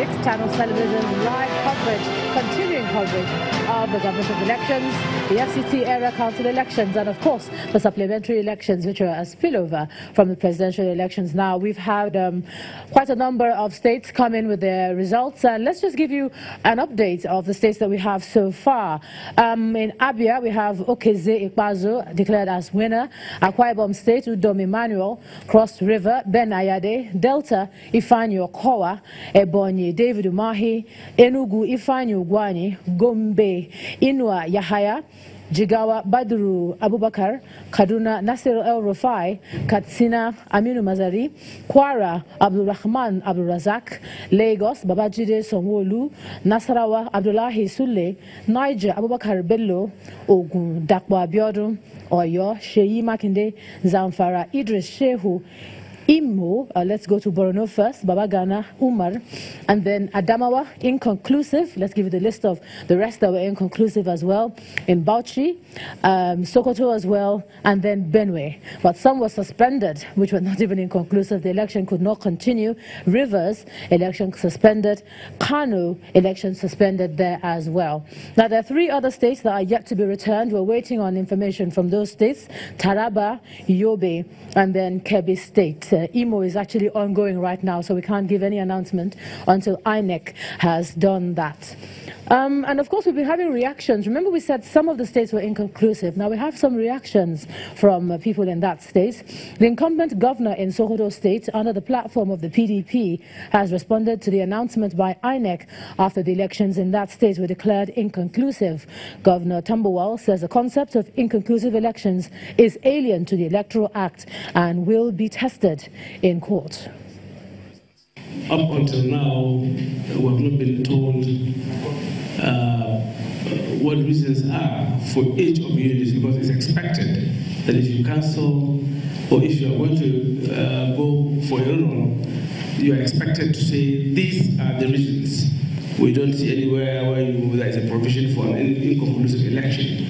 Six Channels Television's live coverage, continuing coverage of the governorship elections, the FCT area council elections, and of course the supplementary elections, which are a spillover from the presidential elections. Now, we've had quite a number of states come in with their results, and let's just give you an update of the states that we have so far. In Abia, we have Okeze Ikpazo declared as winner. Akwa Ibom State, Udom Emmanuel, Cross River, Ben Ayade, Delta, Ifeanyi Okowa, Ebonyi, David Umahi, Enugu, Ifeanyi Ugwani, Gombe, Inua Yahaya, Jigawa, Badru Abubakar, Kaduna, Nasir El Rufai, Katsina, Aminu Mazari, Kwara, Abdul Rahman Abdul Razak, Lagos, Babajide Sonwolu, Nasarawa, Abdullahi Sule, Niger, Abubakar Bello, Ogun, Dakwa Abiodun, Oyo, Sheyi Makinde, Zamfara, Idris Shehu, Imo, let's go to Borno first, Babagana, Umar, and then Adamawa, inconclusive. Let's give you the list of the rest that were inconclusive as well. In Bauchi, Sokoto as well, and then Benue. But some were suspended, which were not even inconclusive. The election could not continue. Rivers, election suspended. Kano, election suspended there as well. Now, there are three other states that are yet to be returned. We're waiting on information from those states: Taraba, Yobe, and then Kebbi State. Imo is actually ongoing right now, so we can't give any announcement until INEC has done that. And of course, we've been having reactions. Remember, we said some of the states were inconclusive. Now we have some reactions from people in that state. The incumbent governor in Sokoto State, under the platform of the PDP, has responded to the announcement by INEC after the elections in that state were declared inconclusive. Governor Tambuwal says the concept of inconclusive elections is alien to the Electoral Act and will be tested in court. Up until now, we have not been told what reasons are for each of the units, because it's expected that if you cancel or if you are going to go for a run, you are expected to say these are the reasons. We don't see anywhere where there is a provision for an inconclusive election.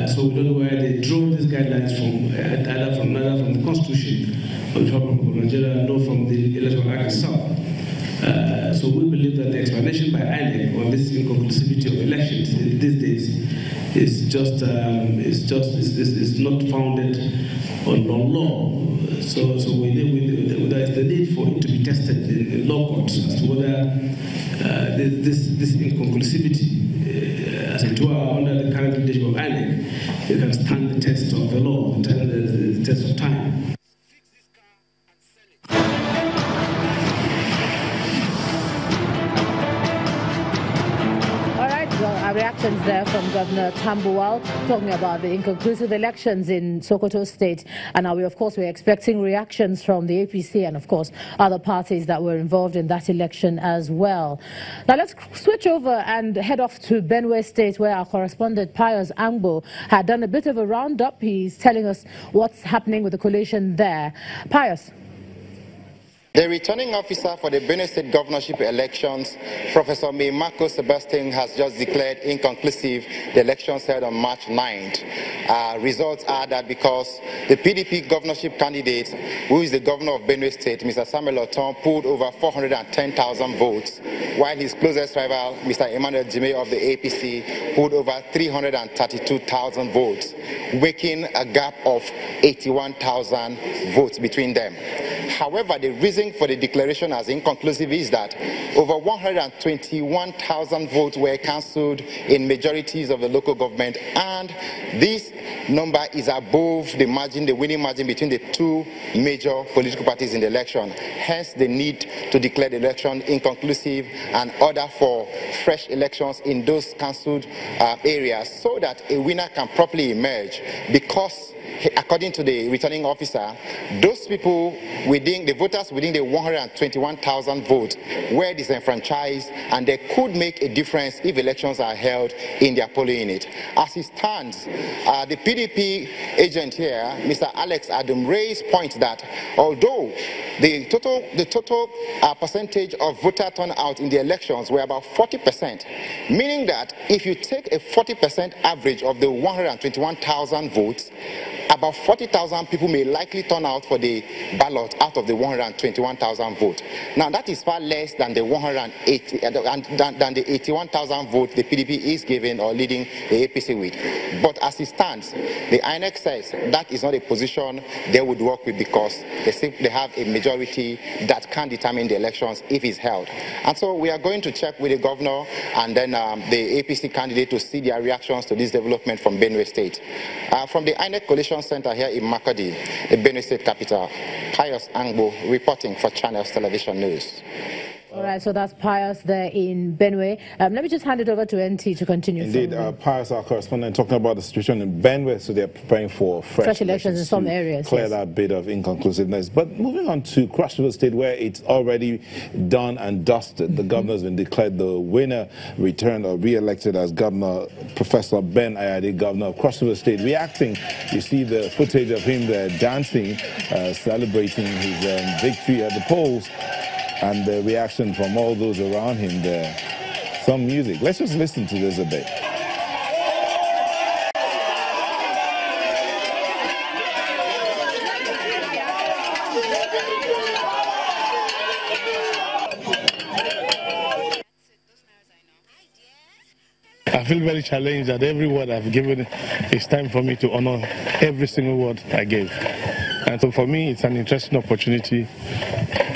So we don't know where they draw these guidelines from, either from the Constitution of the Republic of Nigeria, nor from the Electoral Act itself. So we believe that the explanation by INEC on this inconclusivity of elections these days is just is not founded on law. So there is the need for it to be tested in law courts as to whether this inconclusivity, as it were, under the current leadership of INEC, it can stand the test of the law, the test of time. Reactions there from Governor Tambuwal talking about the inconclusive elections in Sokoto State. And now we're expecting reactions from the APC and of course other parties that were involved in that election as well. Now let's switch over and head off to Benue State, where our correspondent Pius Angbo had done a bit of a roundup. He's telling us what's happening with the coalition there. Pius. The returning officer for the Benue State governorship elections, Professor Marco Sebastian, has just declared inconclusive the elections held on March 9th. Results are that because the PDP governorship candidate, who is the governor of Benue State, Mr. Samuel Oton, pulled over 410,000 votes, while his closest rival, Mr. Emmanuel Jime of the APC, pulled over 332,000 votes, making a gap of 81,000 votes between them. However, the reason for the declaration as inconclusive is that over 121,000 votes were cancelled in majorities of the local government, and this number is above the margin, the winning margin between the two major political parties in the election. Hence, the need to declare the election inconclusive and order for fresh elections in those cancelled areas so that a winner can properly emerge, because according to the returning officer, those people within the voters within the 121,000 votes were disenfranchised, and they could make a difference if elections are held in their polling unit. As it stands, the PDP agent here, Mr. Alex Adam, raised point that although the total percentage of voter turnout in the elections were about 40%, meaning that if you take a 40% average of the 121,000 votes, about 40,000 people may likely turn out for the ballot out of the 121,000 vote. Now, that is far less than the 81,000 vote the PDP is giving or leading the APC with. But as it stands, the INEC says that is not a position they would work with because they have a majority that can determine the elections if it's held. And so we are going to check with the governor and then the APC candidate to see their reactions to this development from Benue State. From the INEC Coalition Center here in Makadi, the Benue State capital, Pius Angbo reporting for Channels Television News. All right, so that's Pius there in Benue. Let me just hand it over to NT to continue. Indeed, Pius, our correspondent, talking about the situation in Benue, so they're preparing for fresh elections in some areas. Clear that bit of inconclusiveness. But moving on to Cross River State, where it's already done and dusted. The governor's been declared the winner, returned or re-elected as Governor Professor Ben Ayade, Governor of Cross River State. Reacting, you see the footage of him there dancing, celebrating his victory at the polls. And the reaction from all those around him there. Some music. Let's just listen to this a bit. I feel very challenged that every word I've given, it's time for me to honor every single word I gave. And so for me, it's an interesting opportunity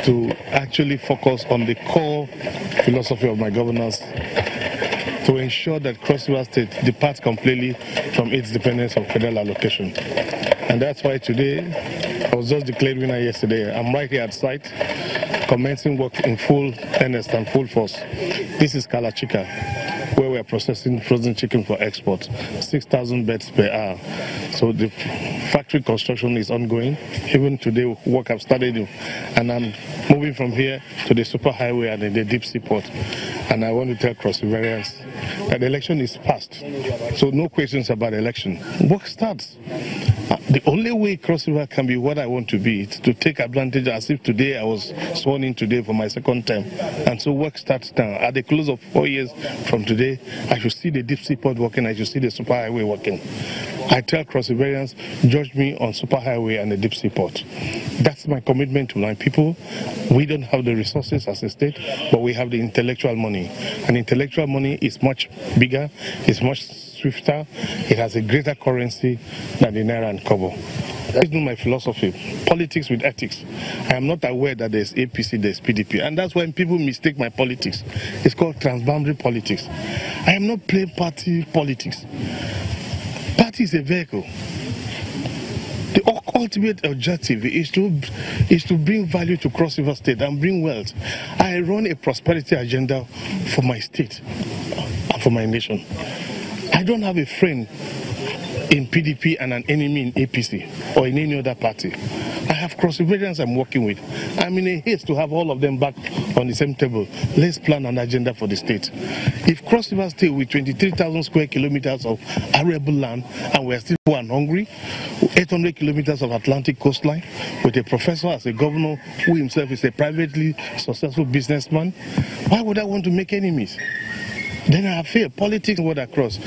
to actually focus on the core philosophy of my governance to ensure that Cross River State departs completely from its dependence on federal allocation. And that's why today, I was just declared winner yesterday. I'm right here at site, commencing work in full earnest and full force. This is Kalachika, where we are processing frozen chicken for export, 6,000 beds per hour. So the factory construction is ongoing. Even today, work I've started, and I'm moving from here to the superhighway and the deep sea port. And I want to tell Cross Riverians that the election is passed. So no questions about election. Work starts. The only way Cross River can be what I want to be is to take advantage, as if today I was sworn in today for my second term. And so work starts now. At the close of 4 years from today, I should see the deep sea port working, I should see the superhighway working. I tell Cross Riverians, judge me on superhighway and the deep sea port. That's my commitment to my people. We don't have the resources as a state, but we have the intellectual money. And intellectual money is much bigger, it's much swifter, it has a greater currency than the Naira and Kobo. That's not my philosophy. Politics with ethics. I am not aware that there's APC, there's PDP. And that's when people mistake my politics. It's called transboundary politics. I am not playing party politics. Party is a vehicle. The ultimate objective is to bring value to Cross River State and bring wealth. I run a prosperity agenda for my state and for my nation. I don't have a friend in PDP and an enemy in APC or in any other party. I have Cross Riverians I'm working with. I'm in a haste to have all of them back on the same table. Let's plan an agenda for the state. If Cross River State with 23,000 square kilometers of arable land and we're still poor and hungry, 800 kilometers of Atlantic coastline, with a professor as a governor who himself is a privately successful businessman, why would I want to make enemies? Then I have failed. Politics went across.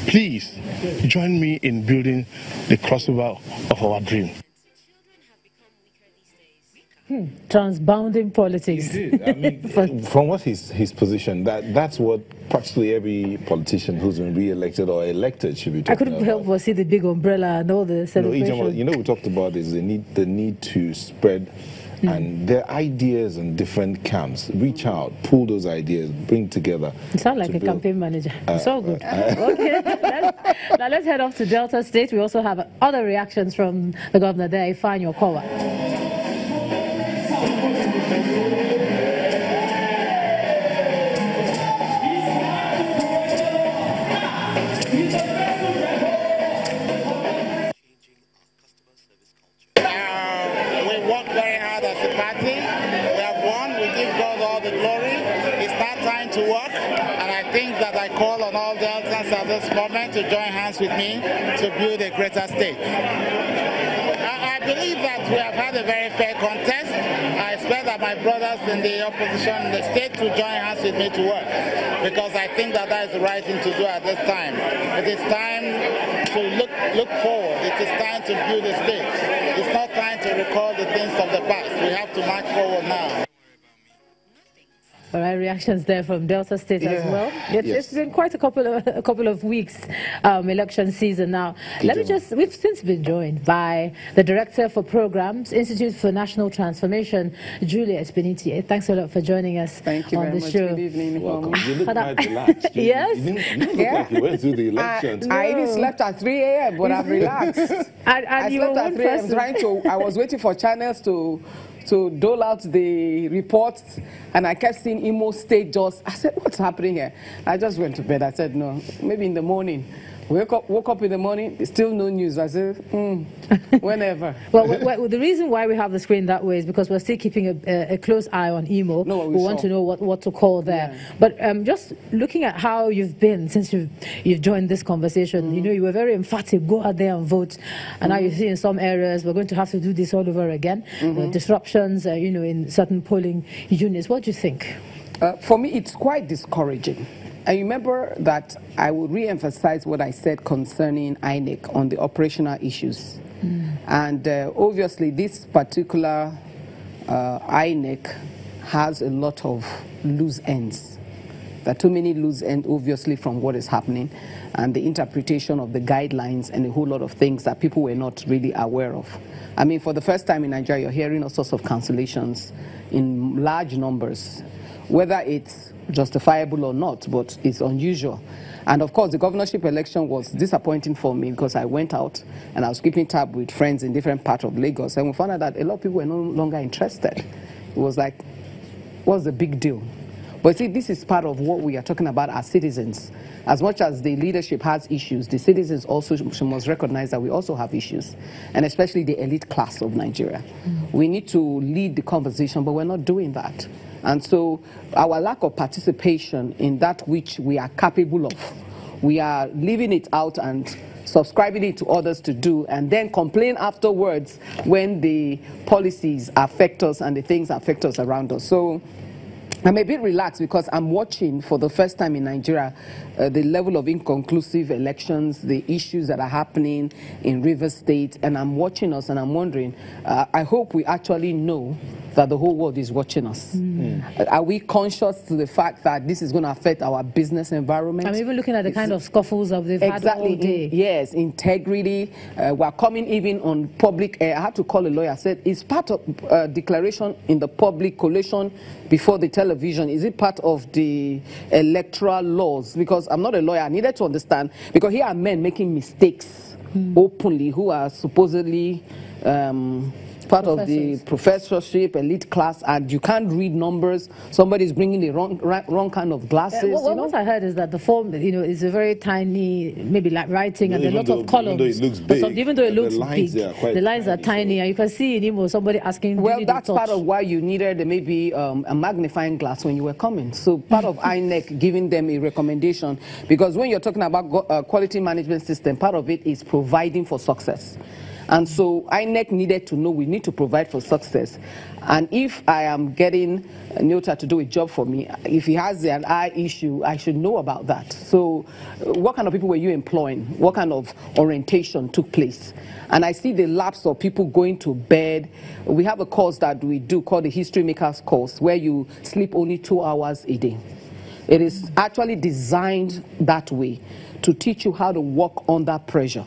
Please join me in building the Cross River of our dream. Transbounding politics. I mean, from what his position, that's what practically every politician who's been re-elected or elected should be talking about. I couldn't help but see the big umbrella and all the celebration. You know, we talked about is the need to spread and their ideas in different camps. Reach out, pull those ideas, bring together. You sound like a campaign manager. It's all good. Okay, now let's head off to Delta State. We also have other reactions from the governor there, Ifeanyi Okowa. I call on all Deltans at this moment to join hands with me to build a greater state. I believe that we have had a very fair contest. I expect that my brothers in the opposition in the state to join hands with me to work, because I think that is the right thing to do at this time. It is time to look forward. It is time to build the state. It's not time to recall the things of the past. We have to march forward now. All right, reactions there from Delta State as well. It's been quite a couple of weeks, election season now. We've since been joined by the Director for Programs, Institute for National Transformation, Juliet Beniti. Thanks a lot for joining us. Thank you on very the much. show. Good evening. Welcome. You look quite relaxed. Yes? You didn't look like you went through the elections. I even slept at 3 a.m., but I'm relaxed. I slept at 3 a.m. I was waiting for channels to dole out the reports, and I kept seeing Imo State just, I said, what's happening here? I just went to bed. I said, no, maybe in the morning. Woke up in the morning, still no news. I said, whenever. well, the reason why we have the screen that way is because we're still keeping a close eye on Imo. We want to know what to call there. Yeah. But just looking at how you've been since you've joined this conversation, you know, you were very emphatic, go out there and vote. And now you see in some areas, we're going to have to do this all over again. Disruptions, you know, in certain polling units. What do you think? For me, it's quite discouraging. I remember that I will re-emphasize what I said concerning INEC on the operational issues. And obviously, this particular INEC has a lot of loose ends. There are too many loose ends, obviously, from what is happening and the interpretation of the guidelines and a whole lot of things that people were not really aware of. I mean, for the first time in Nigeria, you're hearing all sorts of cancellations in large numbers, whether it's justifiable or not, but it's unusual. And of course, the governorship election was disappointing for me because I went out and I was keeping tab with friends in different parts of Lagos, and we found out that a lot of people were no longer interested. It was like, what's the big deal? But see, this is part of what we are talking about as citizens. As much as the leadership has issues, the citizens also must recognize that we also have issues, and especially the elite class of Nigeria. We need to lead the conversation, but we're not doing that. And so our lack of participation in that which we are capable of, we are leaving it out and subscribing it to others to do, and then complain afterwards when the policies affect us and the things affect us around us. So I'm a bit relaxed because I'm watching for the first time in Nigeria the level of inconclusive elections, the issues that are happening in Rivers State, and I'm watching us and I'm wondering, I hope we actually know that the whole world is watching us. Are we conscious to the fact that this is going to affect our business environment? I'm even looking at the kind of scuffles that they've had all day. Yes, integrity. We're coming even on public. I had to call a lawyer. I said, it's part of declaration in the public collation before the television. Is it part of the electoral laws? Because I'm not a lawyer. I needed to understand, because here are men making mistakes openly who are supposedly part of the professorship, elite class, and you can't read numbers. Somebody's bringing the wrong kind of glasses. What I heard is that the form, you know, is a very tiny, maybe like writing, and a lot of columns. Even though it looks big, the lines are tiny, and you can see in Imo somebody asking. Well, that's part of why you needed maybe a magnifying glass when you were coming. So part of INEC giving them a recommendation, because when you're talking about quality management system, part of it is providing for success. And so INEC needed to know we need to provide for success. And if I am getting Nyota to do a job for me, if he has an eye issue, I should know about that. So what kind of people were you employing? What kind of orientation took place? And I see the lapse of people going to bed. We have a course that we do called the History Makers course, where you sleep only 2 hours a day. It is actually designed that way to teach you how to work under pressure.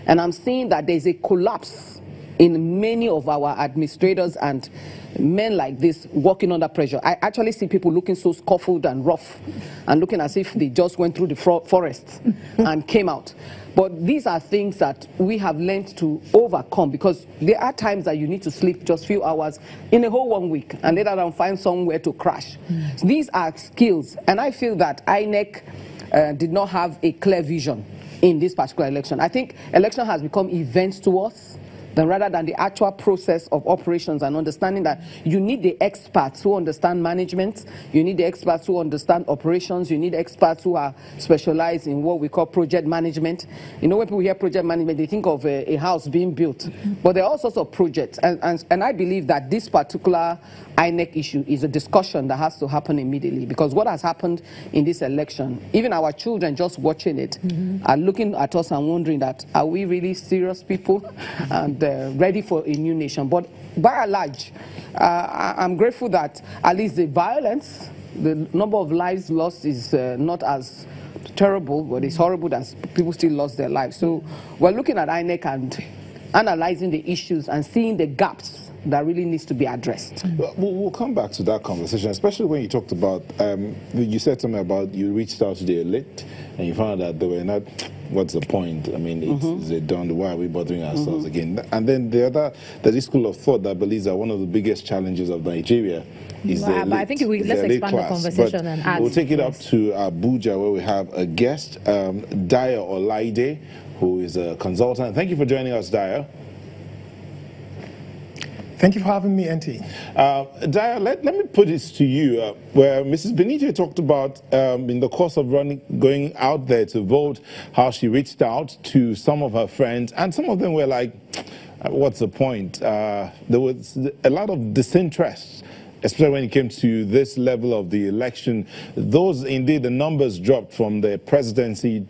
And I'm seeing that there's a collapse in many of our administrators and men like this working under pressure. I actually see people looking so scuffled and rough and looking as if they just went through the forest and came out. But these are things that we have learned to overcome, because there are times that you need to sleep just a few hours in a whole 1 week and later on find somewhere to crash. So these are skills, and I feel that INEC did not have a clear vision in this particular election. I think election has become events to us, rather than the actual process of operations, and understanding that you need the experts who understand management, you need the experts who understand operations, you need experts who are specialized in what we call project management. You know, when people hear project management, they think of a house being built, but there are all sorts of projects, and I believe that this particular INEC issue is a discussion that has to happen immediately, because what has happened in this election, even our children just watching it are looking at us and wondering that, are we really serious people and ready for a new nation? But by and large, I'm grateful that at least the violence, the number of lives lost is not as terrible, but it's horrible that people still lost their lives. So we're looking at INEC and analyzing the issues and seeing the gaps that really needs to be addressed. We'll come back to that conversation, especially when you talked about, you said something about you reached out to the elite and you found out they were not, what's the point? I mean, it's done, why are we bothering ourselves again? And then there's this school of thought that believes that one of the biggest challenges of Nigeria is the elite, but I think let's expand the conversation and add. We'll take it up to Abuja, where we have a guest, Daya Olaide, who is a consultant. Thank you for joining us, Daya. Thank you for having me, NT. Daya, let me put this to you, where Mrs. Benite talked about, in the course of going out there to vote, how she reached out to some of her friends, and some of them were like, what's the point? There was a lot of disinterest, especially when it came to this level of the election. Those, indeed, the numbers dropped from the presidential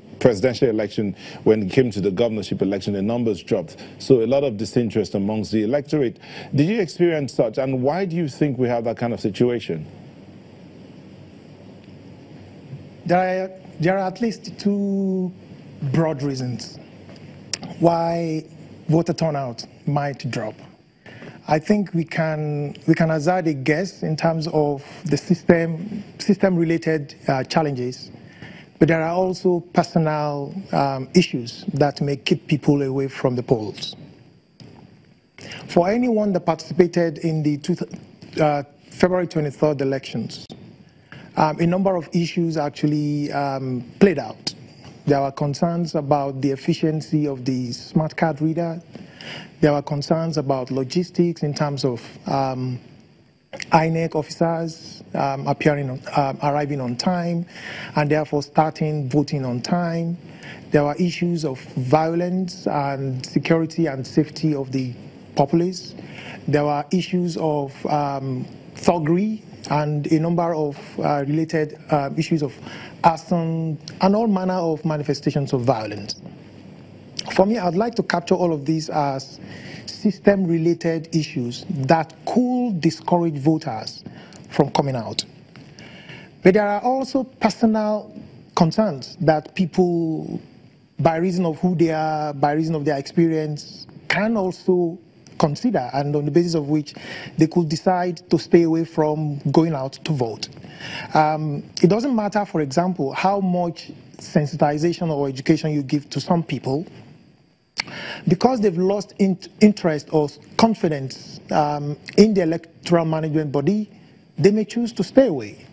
election. When it came to the governorship election, the numbers dropped. So a lot of disinterest amongst the electorate. Did you experience such, and why do you think we have that kind of situation? There are at least two broad reasons why voter turnout might drop. I think we can hazard a guess in terms of the system-related challenges. But there are also personal issues that may keep people away from the polls. For anyone that participated in the February 23rd elections, a number of issues actually played out. There were concerns about the efficiency of the smart card reader. There were concerns about logistics in terms of INEC officers arriving on time and therefore starting voting on time. There were issues of violence and security and safety of the populace. There were issues of thuggery and a number of related issues of arson and all manner of manifestations of violence. For me, I'd like to capture all of these as system-related issues that could discourage voters from coming out. But there are also personal concerns that people, by reason of who they are, by reason of their experience, can also consider, and on the basis of which they could decide to stay away from going out to vote. It doesn't matter, for example, how much sensitization or education you give to some people. Because they've lost interest or confidence in the electoral management body, they may choose to stay away.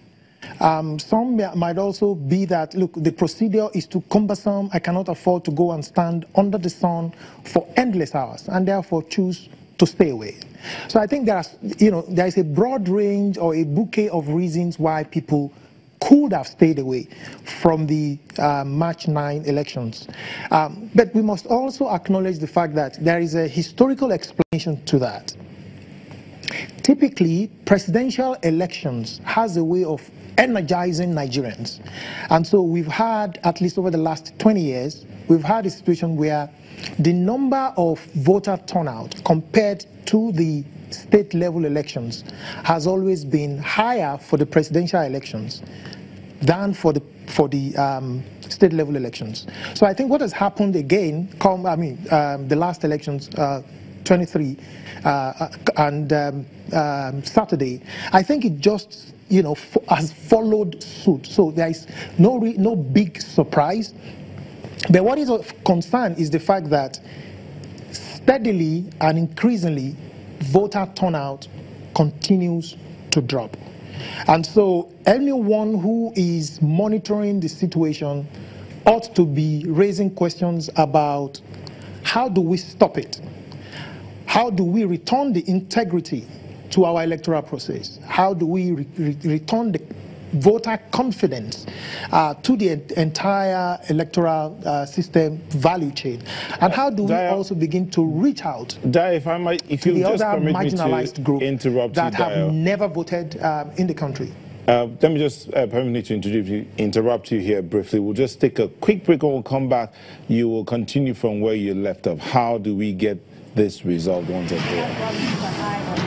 Some might also be that, look, the procedure is too cumbersome, I cannot afford to go and stand under the sun for endless hours, and therefore choose to stay away. So I think there is a broad range or a bouquet of reasons why people could have stayed away from the March 9 elections. But we must also acknowledge the fact that there is a historical explanation to that. Typically, presidential elections has a way of energizing Nigerians. And so we've had, at least over the last 20 years, we've had a situation where the number of voter turnout compared to the state level elections has always been higher for the presidential elections than for the state level elections. So I think what has happened again, the last elections, 23 and Saturday, I think it just has followed suit. So there is no big surprise. But what is of concern is the fact that steadily and increasingly voter turnout continues to drop. And so anyone who is monitoring the situation ought to be raising questions about how do we stop it? How do we return the integrity to our electoral process? How do we return the voter confidence to the entire electoral system value chain? And how do we also begin to reach out if to you the just other permit marginalized me to groups interrupt that you, have never voted in the country? Let me just permit me to interrupt you here briefly. We'll just take a quick break and we'll come back. You will continue from where you left off. How do we get this resolved once and for all?